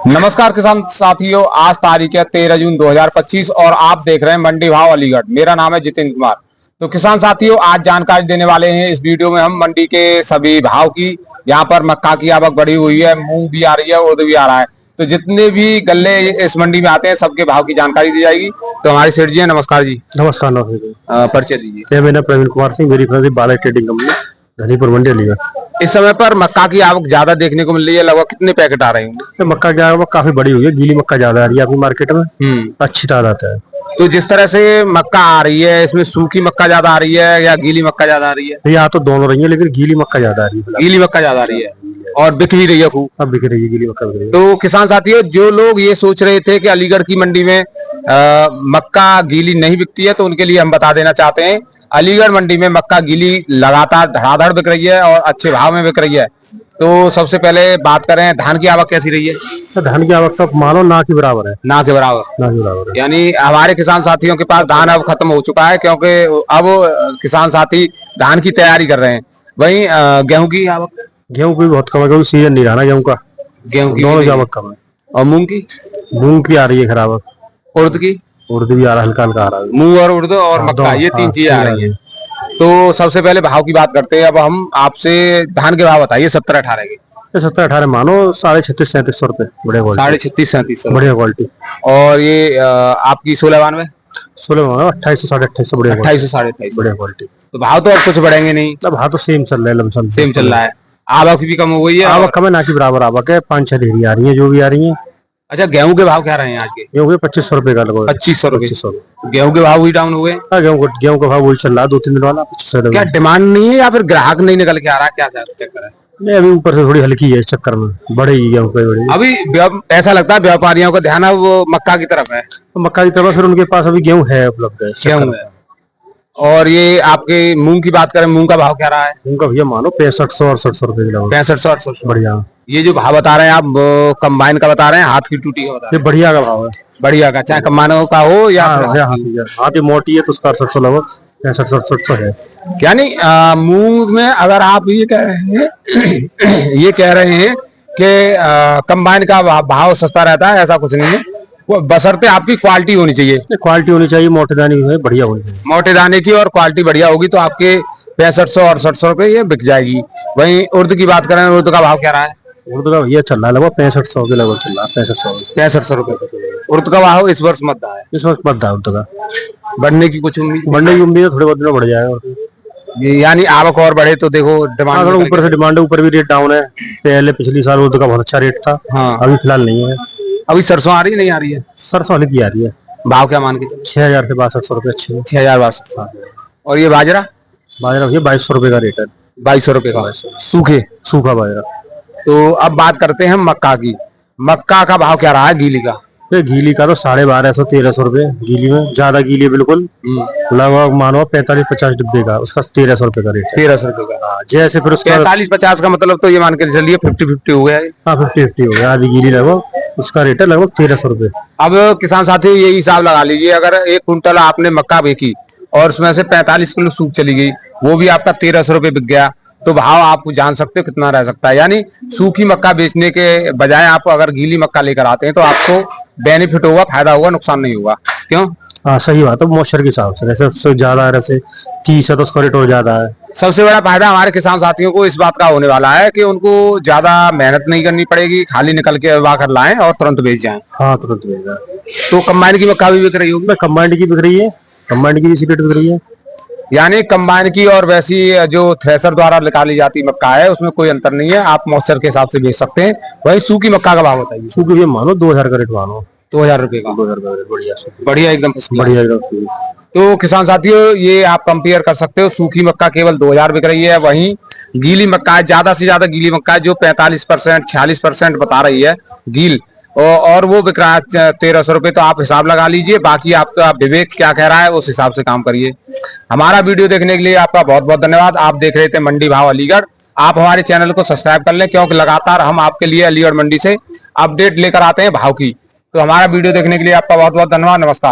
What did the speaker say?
नमस्कार किसान साथियों, आज तारीख है 13 जून 2025 और आप देख रहे हैं मंडी भाव अलीगढ़। मेरा नाम है जितेंद्र कुमार। तो किसान साथियों, आज जानकारी देने वाले हैं इस वीडियो में हम मंडी के सभी भाव की। यहाँ पर मक्का की आवक बढ़ी हुई है, मूंग भी आ रही है, उर्द भी आ रहा है। तो जितने भी गल्ले इस मंडी में आते हैं सबके भाव की जानकारी दी जाएगी। तो हमारे सेठ जी हैं, नमस्कार जी। नमस्कार। नमस्कार। परिचय दीजिए। मेरा प्रवीण कुमार सिंह, मेरी फर्जी बाला ट्रेडिंग कंपनी, धनीपुर मंडी अलीगढ़। इस समय पर मक्का की आवक ज्यादा देखने को मिल रही है, लगभग कितने पैकेट आ रहे होंगे? तो मक्का की आवक काफी बड़ी हुई है, गीली मक्का ज्यादा आ रही है अभी मार्केट में, अच्छी तादाद है। तो जिस तरह से मक्का आ रही है, इसमें सूखी मक्का ज्यादा आ रही है या गीली मक्का ज्यादा आ रही है? यहाँ तो दोनों रही है, लेकिन गीली मक्का ज्यादा आ रही है। गीली मक्का ज्यादा आ रही है और बिक भी रही है खूब। अब बिक रही है गीली मक्का, बिक रही है। तो किसान साथियों, जो लोग ये सोच रहे थे कि अलीगढ़ की मंडी में मक्का गीली नहीं बिकती है, तो उनके लिए हम बता देना चाहते हैं, अलीगढ़ मंडी में मक्का गीली लगातार धड़ाधड़ बिक रही है और अच्छे भाव में बिक रही है। तो सबसे पहले बात करें, धान की आवक कैसी रही है? तो धान की आवक तो मानो ना के बराबर है। ना के बराबर, ना के बराबर है। यानी हमारे किसान साथियों के पास धान अब खत्म हो चुका है, क्योंकि अब किसान साथी धान की तैयारी कर रहे हैं। वहीं गेहूं की आवक? गेहूं की बहुत कम है, क्योंकि सीजन नहीं रहा ना गेहूं का। गेहूं की दोनों की आवक कम है। और मूंग की? मूंग की आ रही है खराब। उर्द की? उर्द भी आ रहा है, हल्का हल्का आ रहा है। मूंग और उर्द और मक्का, ये तीन चीजें आ रही है। तो सबसे पहले भाव की बात करते हैं। अब हम आपसे धान के भाव बताइए 17-18 के। 17-18 मानो 3600-3700 रुपए, बढ़िया क्वालिटी। 3600-3700 बढ़िया क्वालिटी। और ये आपकी 1692? 16 मानो 2800-2850, बढ़िया 2800-2850, बढ़िया क्वालिटी। तो भाव तो अब कुछ बढ़ेंगे नहीं? अब हाँ तो सेम चल रहा है, लमसम सेम चल रहा है। आवक भी कम हो गई है? आवक कम है, ना की बराबर आवक है। 5-6 ढेरी आ रही है, जो भी आ रही है। अच्छा, गेहूं के भाव क्या रहे हैं आज के? गेहूं के 2500 रुपए का लगभग। 2500 रुपए? 2500। गेहूं के भाव भी डाउन हुए? गेहूं का भाव वही चल रहा है, 2-3 दिन वाला 2500। क्या डिमांड नहीं है या फिर ग्राहक नहीं निकल के आ रहा, क्या चक्कर है? नहीं, अभी ऊपर से थोड़ी हल्की है, इस चक्कर में बढ़ेगी गेहूं पे बढ़ेगी। अभी ऐसा लगता है व्यापारियों का ध्यान अब मक्का की तरफ है। तो मक्का की तरफ, फिर उनके पास अभी गेहूं है, उपलब्ध है, गेहूं है। और ये आपके मूंग की बात करें, मूंग का भाव क्या रहा है? मूंग का भैया मानो 6500-6800 रुपए किलो। 6500-6800, बढ़िया। ये जो भाव बता रहे हैं आप, कंबाइन का बता रहे हैं, हाथ की टूटी का बता रहे ये बढ़िया का भाव है। बढ़िया का, चाहे कंबाइनों का हो या हाथ मोटी है तो उसका 6800 लगभग, 6500-6800 है। यानी मूंग में अगर आप ये कह रहे हैं ये कह रहे हैं कि कंबाइन का भाव सस्ता रहता है, ऐसा कुछ नहीं है। बशर्ते आपकी क्वालिटी होनी चाहिए। क्वालिटी होनी चाहिए, मोटे दाने की बढ़िया होनी चाहिए। मोटे दाने की और क्वालिटी बढ़िया होगी तो आपके 6500-6800 रुपए ये बिक जाएगी। वहीं उर्द की बात करें, उर्द का भाव क्या रहा है? उर्द का भैया चल रहा है लगभग 6500 के लगभग चल रहा है। 6500 रुपए उर्द का भाव इस वर्ष मत है। इस वक्त बढ़ता है उर्द का। बढ़ने की कुछ उम्मीद? बढ़ने की उम्मीद है, थोड़े बहुत दिन बढ़ जाएगा। यानी आवक और बढ़े तो देखो डिमांड ऊपर से डिमांड, ऊपर भी रेट डाउन है। पहले पिछली साल उर्द का बहुत अच्छा रेट था। हाँ, अभी फिलहाल नहीं है। अभी सरसों आ रही है, नहीं आ रही है? सरसों हल्की आ रही है। भाव क्या मान के? 6000 से 6200 रुपए अच्छे। 6000-6200। और ये बाजरा? बाजरा भैया 2200 रुपए का रेट है। 2200 रुपए का सूखे? सूखा बाजरा। तो अब बात करते हैं मक्का की। मक्का का भाव क्या रहा है गीली का? गीली का तो 1250-1300 रुपए गीली में, ज्यादा गीली बिल्कुल लगभग मानो 45-50 डिब्बे का, उसका 1300 रुपए का रेट है। 1300 रुपए का? जैसे फिर उसका 45-50 का मतलब तो ये मान के चलिए 50-50 हो गया। हाँ 50-50 हो गया, आधी गीली लगभग, उसका रेट है लगभग 1300 रुपए। अब किसान साथी यही हिसाब लगा लीजिए, अगर 1 कुंटल आपने मक्का बेची और उसमें से 45 किलो सूख चली गई, वो भी आपका 1300 रुपए बिक गया, तो भाव आप जान सकते हो कितना रह सकता है। यानी सूखी मक्का बेचने के बजाय आप अगर गीली मक्का लेकर आते हैं तो आपको बेनिफिट होगा, फायदा होगा, नुकसान नहीं होगा। क्यों? हाँ सही बात है, मॉइस्चर के हिसाब से जैसे उससे ज्यादा जैसे 30 है तो उसका रेट और ज्यादा है। सबसे बड़ा फायदा हमारे किसान साथियों को इस बात का होने वाला है कि उनको ज्यादा मेहनत नहीं करनी पड़ेगी, खाली निकल के वाकर लाएं और तुरंत बेच जाएं। हाँ तुरंत बेच जाए। तो कंबाइन की मक्का भी बिक रही होगी? कंबाइंड की बिक रही है, कंबाइंड की भी इसी रेट बिक रही है। यानी कंबाइन की और वैसी जो थ्रेसर द्वारा निकाली जाती मक्का है उसमें कोई अंतर नहीं है, आप मॉइस्चर के हिसाब से बेच सकते हैं। वही सूखी मक्का का भाव बताइए। सूखी भी मानो 2000 का रेट मानो। 2000 रुपए का? 2000 का रेट बढ़िया, बढ़िया, एकदम बढ़िया एकदम। तो किसान साथियों, ये आप कंपेयर कर सकते हो, सूखी मक्का केवल 2000 बिक रही है, वहीं गीली मक्का है, ज्यादा से ज्यादा गीली मक्का है जो 45% 46% बता रही है गील, और वो बिक रहा है 1300 रुपए। तो आप हिसाब लगा लीजिए, बाकी आपका विवेक क्या कह रहा है उस हिसाब से काम करिए। हमारा वीडियो देखने के लिए आपका बहुत बहुत धन्यवाद। आप देख रहे थे मंडी भाव अलीगढ़। आप हमारे चैनल को सब्सक्राइब कर लें, क्योंकि लगातार हम आपके लिए अलीगढ़ मंडी से अपडेट लेकर आते हैं भाव की। तो हमारा वीडियो देखने के लिए आपका बहुत बहुत धन्यवाद। नमस्कार।